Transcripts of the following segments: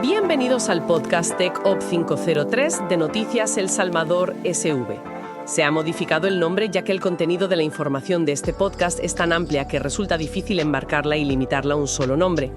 Bienvenidos al podcast Tech Op 503 de Noticias El Salvador SV. Se ha modificado el nombre ya que el contenido de la información de este podcast es tan amplia que resulta difícil embarcarla y limitarla a un solo nombre.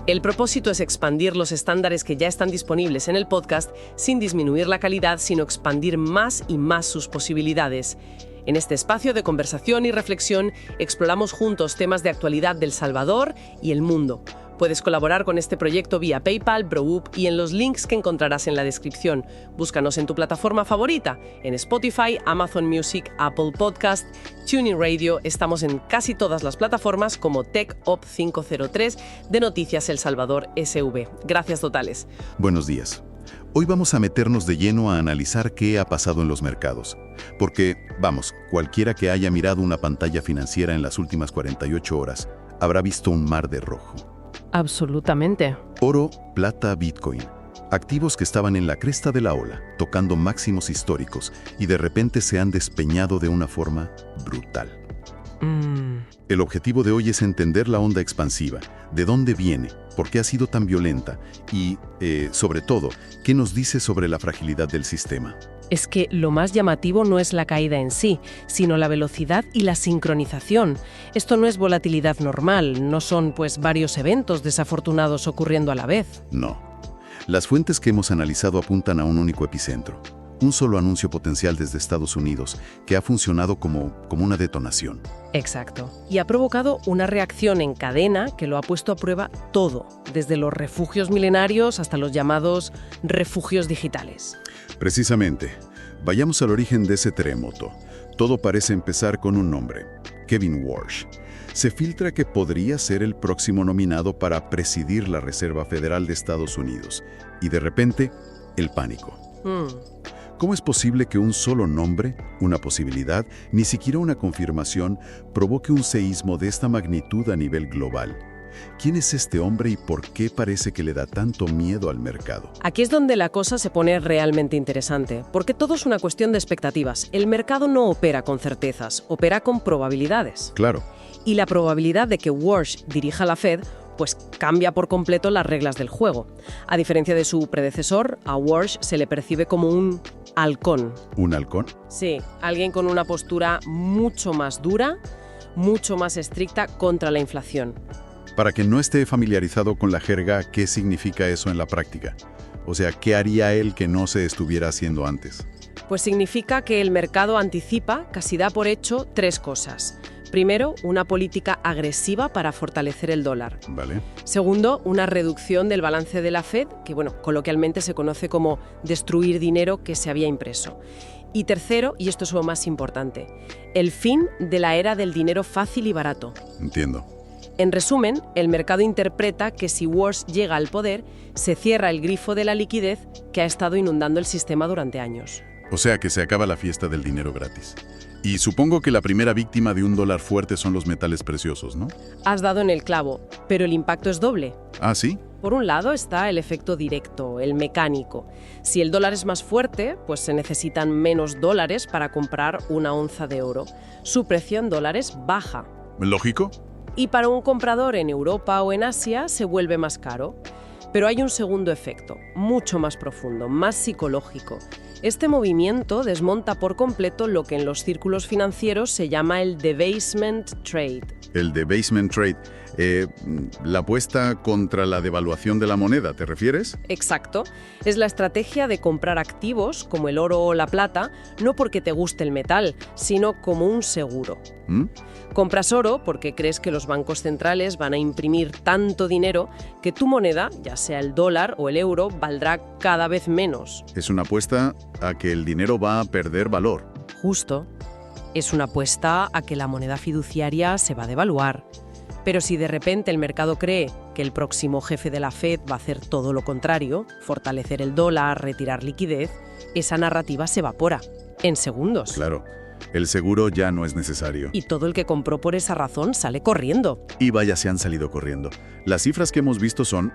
El propósito es expandir los estándares que ya están disponibles en el podcast sin disminuir la calidad, sino expandir más y más sus posibilidades. En este espacio de conversación y reflexión exploramos juntos temas de actualidad del Salvador y el mundo. Puedes colaborar con este proyecto vía PayPal, Browhoop y en los links que encontrarás en la descripción. Búscanos en tu plataforma favorita, en Spotify, Amazon Music, Apple Podcast, TuneIn Radio. Estamos en casi todas las plataformas como Tech Op 503 de Noticias El Salvador SV. Gracias totales. Buenos días. Hoy vamos a meternos de lleno a analizar qué ha pasado en los mercados. Porque, cualquiera que haya mirado una pantalla financiera en las últimas 48 horas habrá visto un mar de rojo. Absolutamente. Oro, plata, Bitcoin. Activos que estaban en la cresta de la ola, tocando máximos históricos, y de repente se han despeñado de una forma brutal. El objetivo de hoy es entender la onda expansiva, de dónde viene, por qué ha sido tan violenta y, sobre todo, qué nos dice sobre la fragilidad del sistema. Es que lo más llamativo no es la caída en sí, sino la velocidad y la sincronización. Esto no es volatilidad normal, no son varios eventos desafortunados ocurriendo a la vez. No. Las fuentes que hemos analizado apuntan a un único epicentro. Un solo anuncio potencial desde Estados Unidos que ha funcionado como una detonación. Exacto. Y ha provocado una reacción en cadena que lo ha puesto a prueba todo, desde los refugios milenarios hasta los llamados refugios digitales. Precisamente. Vayamos al origen de ese terremoto. Todo parece empezar con un nombre: Kevin Warsh. Se filtra que podría ser el próximo nominado para presidir la Reserva Federal de Estados Unidos. Y de repente, el pánico. ¿Cómo es posible que un solo nombre, una posibilidad, ni siquiera una confirmación, provoque un seísmo de esta magnitud a nivel global? ¿Quién es este hombre y por qué parece que le da tanto miedo al mercado? Aquí es donde la cosa se pone realmente interesante, porque todo es una cuestión de expectativas. El mercado no opera con certezas, opera con probabilidades. Claro. Y la probabilidad de que Warsh dirija la Fed cambia por completo las reglas del juego. A diferencia de su predecesor, a Warsh se le percibe como un halcón. ¿Un halcón? Sí, alguien con una postura mucho más dura, mucho más estricta contra la inflación. Para quien no esté familiarizado con la jerga, ¿qué significa eso en la práctica? O sea, ¿qué haría él que no se estuviera haciendo antes? Pues significa que el mercado anticipa, casi da por hecho, tres cosas. Primero, una política agresiva para fortalecer el dólar. Vale. Segundo, una reducción del balance de la Fed, que coloquialmente se conoce como destruir dinero que se había impreso. Y tercero, y esto es lo más importante, el fin de la era del dinero fácil y barato. Entiendo. En resumen, el mercado interpreta que si Warsh llega al poder, se cierra el grifo de la liquidez que ha estado inundando el sistema durante años. O sea que se acaba la fiesta del dinero gratis. Y supongo que la primera víctima de un dólar fuerte son los metales preciosos, ¿no? Has dado en el clavo, pero el impacto es doble. ¿Ah, sí? Por un lado está el efecto directo, el mecánico. Si el dólar es más fuerte, se necesitan menos dólares para comprar una onza de oro. Su precio en dólares baja. ¿Lógico? Y para un comprador en Europa o en Asia se vuelve más caro. Pero hay un segundo efecto, mucho más profundo, más psicológico. Este movimiento desmonta por completo lo que en los círculos financieros se llama el debasement trade. El debasement trade, la apuesta contra la devaluación de la moneda, ¿te refieres? Exacto. Es la estrategia de comprar activos, como el oro o la plata, no porque te guste el metal, sino como un seguro. Compras oro porque crees que los bancos centrales van a imprimir tanto dinero que tu moneda, ya sea el dólar o el euro, valdrá cada vez menos. Es una apuesta a que el dinero va a perder valor. Justo. Es una apuesta a que la moneda fiduciaria se va a devaluar. Pero si de repente el mercado cree que el próximo jefe de la Fed va a hacer todo lo contrario, fortalecer el dólar, retirar liquidez, esa narrativa se evapora en segundos. Claro. El seguro ya no es necesario. Y todo el que compró por esa razón sale corriendo. Y vaya, se han salido corriendo. Las cifras que hemos visto son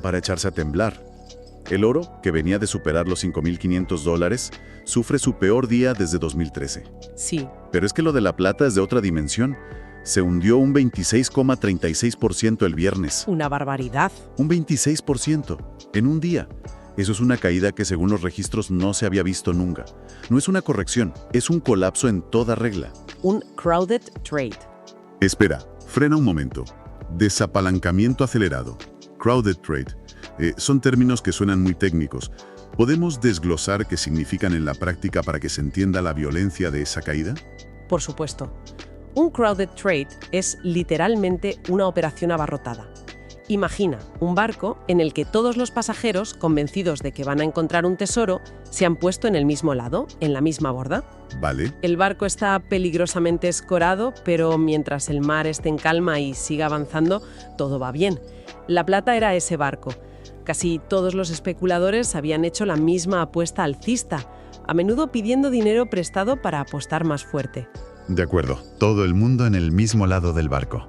para echarse a temblar. El oro, que venía de superar los $5,500, sufre su peor día desde 2013. Sí. Pero es que lo de la plata es de otra dimensión. Se hundió un 26,36% el viernes. Una barbaridad. Un 26% en un día. Eso es una caída que según los registros no se había visto nunca. No es una corrección, es un colapso en toda regla. Un crowded trade. Espera, frena un momento. Desapalancamiento acelerado. Crowded trade. Son términos que suenan muy técnicos. ¿Podemos desglosar qué significan en la práctica para que se entienda la violencia de esa caída? Por supuesto. Un crowded trade es literalmente una operación abarrotada. Imagina un barco en el que todos los pasajeros, convencidos de que van a encontrar un tesoro, se han puesto en el mismo lado, en la misma borda. Vale. El barco está peligrosamente escorado, pero mientras el mar esté en calma y siga avanzando, todo va bien. La plata era ese barco. Casi todos los especuladores habían hecho la misma apuesta alcista, a menudo pidiendo dinero prestado para apostar más fuerte. De acuerdo, todo el mundo en el mismo lado del barco.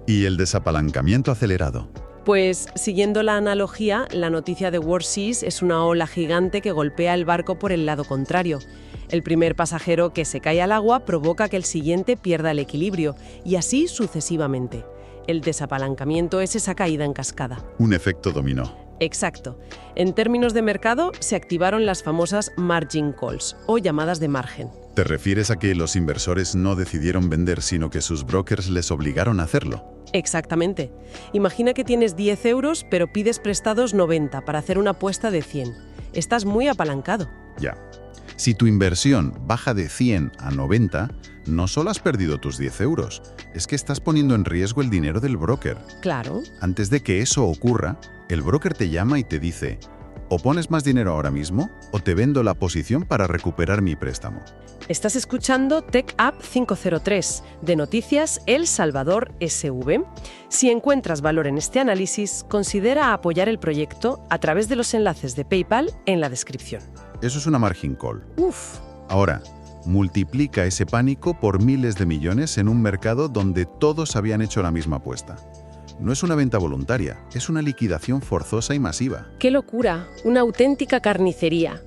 ¿Y el desapalancamiento acelerado? Pues, siguiendo la analogía, la noticia de World Seas es una ola gigante que golpea el barco por el lado contrario. El primer pasajero que se cae al agua provoca que el siguiente pierda el equilibrio, y así sucesivamente. El desapalancamiento es esa caída en cascada. Un efecto dominó. Exacto. En términos de mercado, se activaron las famosas margin calls, o llamadas de margen. ¿Te refieres a que los inversores no decidieron vender, sino que sus brokers les obligaron a hacerlo? Exactamente. Imagina que tienes 10 euros, pero pides prestados 90 para hacer una apuesta de 100. Estás muy apalancado. Ya. Si tu inversión baja de 100 a 90, no solo has perdido tus 10 euros, es que estás poniendo en riesgo el dinero del broker. Claro. Antes de que eso ocurra, el broker te llama y te dice: o pones más dinero ahora mismo, o te vendo la posición para recuperar mi préstamo. Estás escuchando Tech Up 503, de Noticias El Salvador SV. Si encuentras valor en este análisis, considera apoyar el proyecto a través de los enlaces de PayPal en la descripción. Eso es una margin call. Uf. Ahora, multiplica ese pánico por miles de millones en un mercado donde todos habían hecho la misma apuesta. No es una venta voluntaria, es una liquidación forzosa y masiva. ¡Qué locura! Una auténtica carnicería.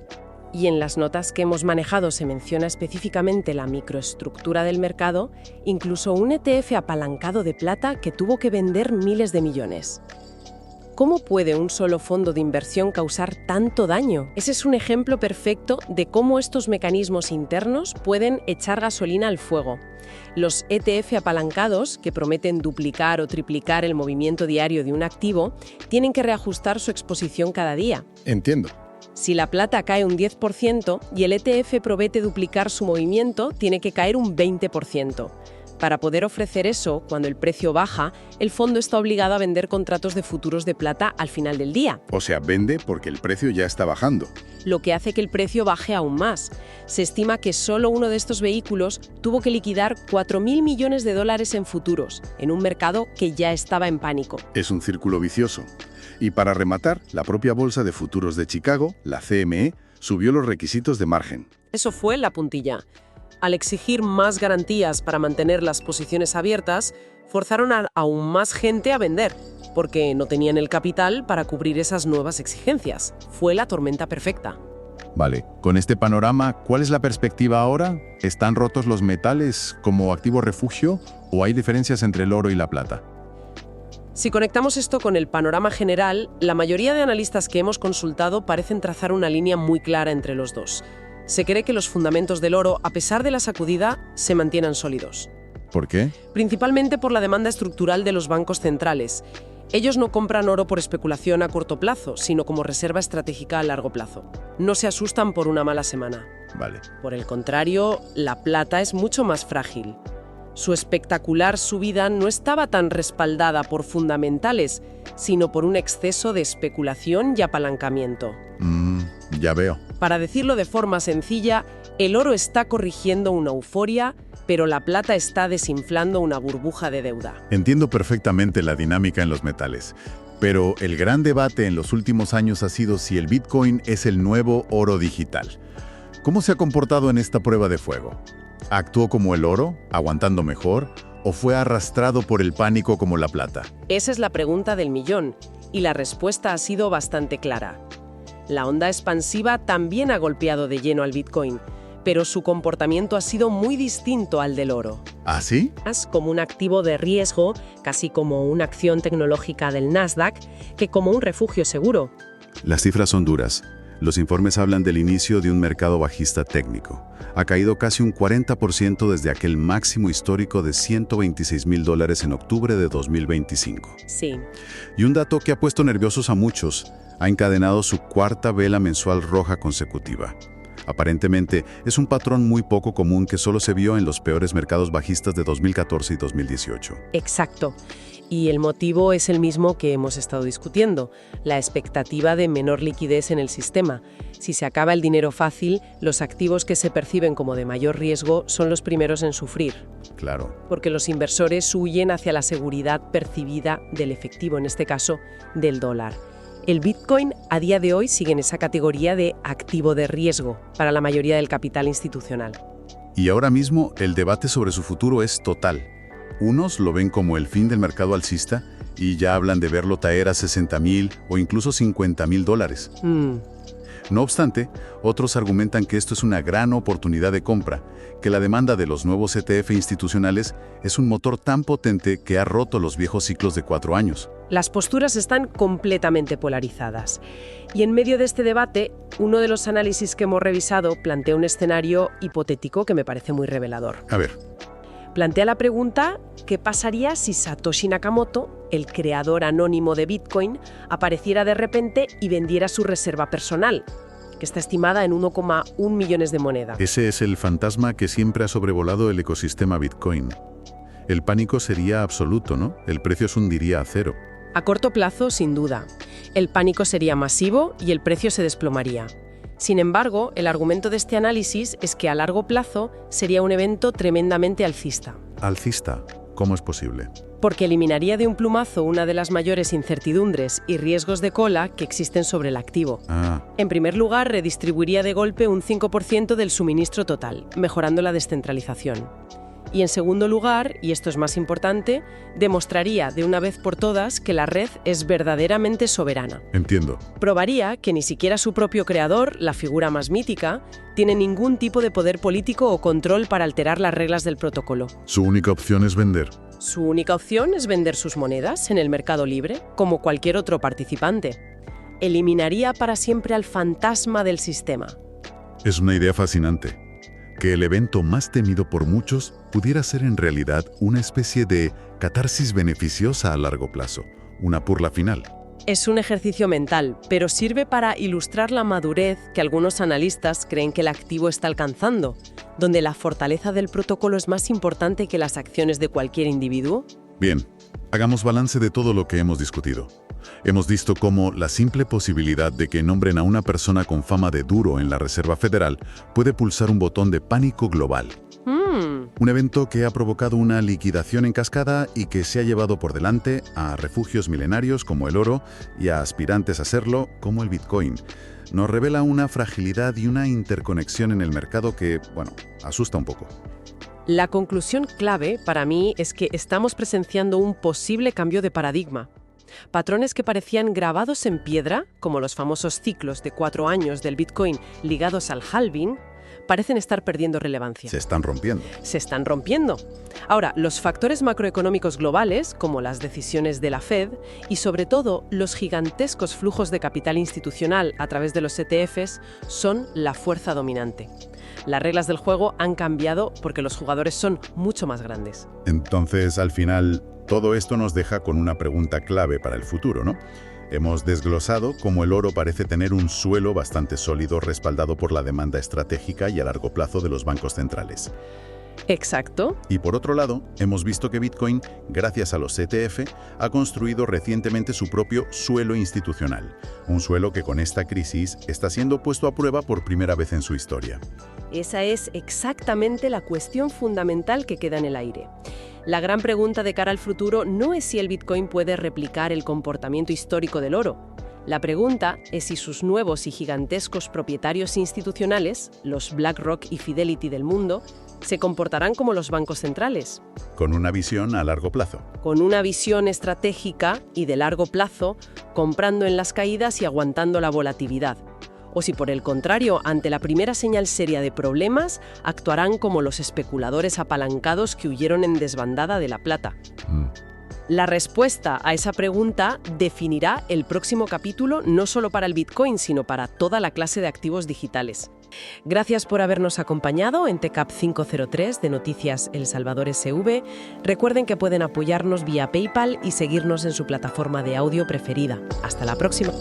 Y en las notas que hemos manejado se menciona específicamente la microestructura del mercado, incluso un ETF apalancado de plata que tuvo que vender miles de millones. ¿Cómo puede un solo fondo de inversión causar tanto daño? Ese es un ejemplo perfecto de cómo estos mecanismos internos pueden echar gasolina al fuego. Los ETF apalancados, que prometen duplicar o triplicar el movimiento diario de un activo, tienen que reajustar su exposición cada día. Entiendo. Si la plata cae un 10% y el ETF promete duplicar su movimiento, tiene que caer un 20%. Para poder ofrecer eso, cuando el precio baja, el fondo está obligado a vender contratos de futuros de plata al final del día. O sea, vende porque el precio ya está bajando. Lo que hace que el precio baje aún más. Se estima que solo uno de estos vehículos tuvo que liquidar $4.000 millones en futuros, en un mercado que ya estaba en pánico. Es un círculo vicioso. Y para rematar, la propia Bolsa de Futuros de Chicago, la CME, subió los requisitos de margen. Eso fue la puntilla. Al exigir más garantías para mantener las posiciones abiertas, forzaron a aún más gente a vender, porque no tenían el capital para cubrir esas nuevas exigencias. Fue la tormenta perfecta. Vale, con este panorama, ¿cuál es la perspectiva ahora? ¿Están rotos los metales como activo refugio o hay diferencias entre el oro y la plata? Si conectamos esto con el panorama general, la mayoría de analistas que hemos consultado parecen trazar una línea muy clara entre los dos. Se cree que los fundamentos del oro, a pesar de la sacudida, se mantienen sólidos. ¿Por qué? Principalmente por la demanda estructural de los bancos centrales. Ellos no compran oro por especulación a corto plazo, sino como reserva estratégica a largo plazo. No se asustan por una mala semana. Vale. Por el contrario, la plata es mucho más frágil. Su espectacular subida no estaba tan respaldada por fundamentales, sino por un exceso de especulación y apalancamiento. Ya veo. Para decirlo de forma sencilla, el oro está corrigiendo una euforia, pero la plata está desinflando una burbuja de deuda. Entiendo perfectamente la dinámica en los metales, pero el gran debate en los últimos años ha sido si el Bitcoin es el nuevo oro digital. ¿Cómo se ha comportado en esta prueba de fuego? ¿Actuó como el oro, aguantando mejor, o fue arrastrado por el pánico como la plata? Esa es la pregunta del millón, y la respuesta ha sido bastante clara. La onda expansiva también ha golpeado de lleno al Bitcoin, pero su comportamiento ha sido muy distinto al del oro. ¿Ah, sí? Como un activo de riesgo, casi como una acción tecnológica del Nasdaq, que como un refugio seguro. Las cifras son duras. Los informes hablan del inicio de un mercado bajista técnico. Ha caído casi un 40% desde aquel máximo histórico de $126,000 en octubre de 2025. Sí. Y un dato que ha puesto nerviosos a muchos, ha encadenado su cuarta vela mensual roja consecutiva. Aparentemente, es un patrón muy poco común que solo se vio en los peores mercados bajistas de 2014 y 2018. Exacto. Y el motivo es el mismo que hemos estado discutiendo, la expectativa de menor liquidez en el sistema. Si se acaba el dinero fácil, los activos que se perciben como de mayor riesgo son los primeros en sufrir. Claro. Porque los inversores huyen hacia la seguridad percibida del efectivo, en este caso, del dólar. El Bitcoin a día de hoy sigue en esa categoría de activo de riesgo para la mayoría del capital institucional. Y ahora mismo el debate sobre su futuro es total. Unos lo ven como el fin del mercado alcista y ya hablan de verlo caer a $60,000 o incluso $50,000. No obstante, otros argumentan que esto es una gran oportunidad de compra, que la demanda de los nuevos ETF institucionales es un motor tan potente que ha roto los viejos ciclos de 4 años. Las posturas están completamente polarizadas. Y en medio de este debate, uno de los análisis que hemos revisado plantea un escenario hipotético que me parece muy revelador. A ver. Plantea la pregunta, ¿qué pasaría si Satoshi Nakamoto, el creador anónimo de Bitcoin, apareciera de repente y vendiera su reserva personal, que está estimada en 1,1 millones de monedas? Ese es el fantasma que siempre ha sobrevolado el ecosistema Bitcoin. El pánico sería absoluto, ¿no? El precio se hundiría a cero. A corto plazo, sin duda. El pánico sería masivo y el precio se desplomaría. Sin embargo, el argumento de este análisis es que a largo plazo sería un evento tremendamente alcista. ¿Alcista? ¿Cómo es posible? Porque eliminaría de un plumazo una de las mayores incertidumbres y riesgos de cola que existen sobre el activo. En primer lugar, redistribuiría de golpe un 5% del suministro total, mejorando la descentralización. Y en segundo lugar, y esto es más importante, demostraría de una vez por todas que la red es verdaderamente soberana. Entiendo. Probaría que ni siquiera su propio creador, la figura más mítica, tiene ningún tipo de poder político o control para alterar las reglas del protocolo. Su única opción es vender. Su única opción es vender sus monedas en el mercado libre, como cualquier otro participante. Eliminaría para siempre al fantasma del sistema. Es una idea fascinante. Que el evento más temido por muchos pudiera ser en realidad una especie de catarsis beneficiosa a largo plazo, una burla final. Es un ejercicio mental, pero sirve para ilustrar la madurez que algunos analistas creen que el activo está alcanzando, donde la fortaleza del protocolo es más importante que las acciones de cualquier individuo. Bien, hagamos balance de todo lo que hemos discutido. Hemos visto cómo la simple posibilidad de que nombren a una persona con fama de duro en la Reserva Federal puede pulsar un botón de pánico global. Un evento que ha provocado una liquidación en cascada y que se ha llevado por delante a refugios milenarios como el oro y a aspirantes a serlo como el Bitcoin. Nos revela una fragilidad y una interconexión en el mercado que, asusta un poco. La conclusión clave para mí es que estamos presenciando un posible cambio de paradigma. Patrones que parecían grabados en piedra, como los famosos ciclos de 4 años del Bitcoin ligados al halving, parecen estar perdiendo relevancia. Se están rompiendo. Se están rompiendo. Ahora, los factores macroeconómicos globales, como las decisiones de la Fed, y sobre todo los gigantescos flujos de capital institucional a través de los ETFs, son la fuerza dominante. Las reglas del juego han cambiado porque los jugadores son mucho más grandes. Entonces, al final, todo esto nos deja con una pregunta clave para el futuro, ¿no? Hemos desglosado cómo el oro parece tener un suelo bastante sólido respaldado por la demanda estratégica y a largo plazo de los bancos centrales. Exacto. Y por otro lado, hemos visto que Bitcoin, gracias a los ETF, ha construido recientemente su propio suelo institucional. Un suelo que con esta crisis está siendo puesto a prueba por primera vez en su historia. Esa es exactamente la cuestión fundamental que queda en el aire. La gran pregunta de cara al futuro no es si el Bitcoin puede replicar el comportamiento histórico del oro. La pregunta es si sus nuevos y gigantescos propietarios institucionales, los BlackRock y Fidelity del mundo, se comportarán como los bancos centrales. Con una visión a largo plazo. Con una visión estratégica y de largo plazo, comprando en las caídas y aguantando la volatilidad. O si por el contrario, ante la primera señal seria de problemas, actuarán como los especuladores apalancados que huyeron en desbandada de la plata. La respuesta a esa pregunta definirá el próximo capítulo no solo para el Bitcoin, sino para toda la clase de activos digitales. Gracias por habernos acompañado en TCAP 503 de Noticias El Salvador SV. Recuerden que pueden apoyarnos vía PayPal y seguirnos en su plataforma de audio preferida. Hasta la próxima.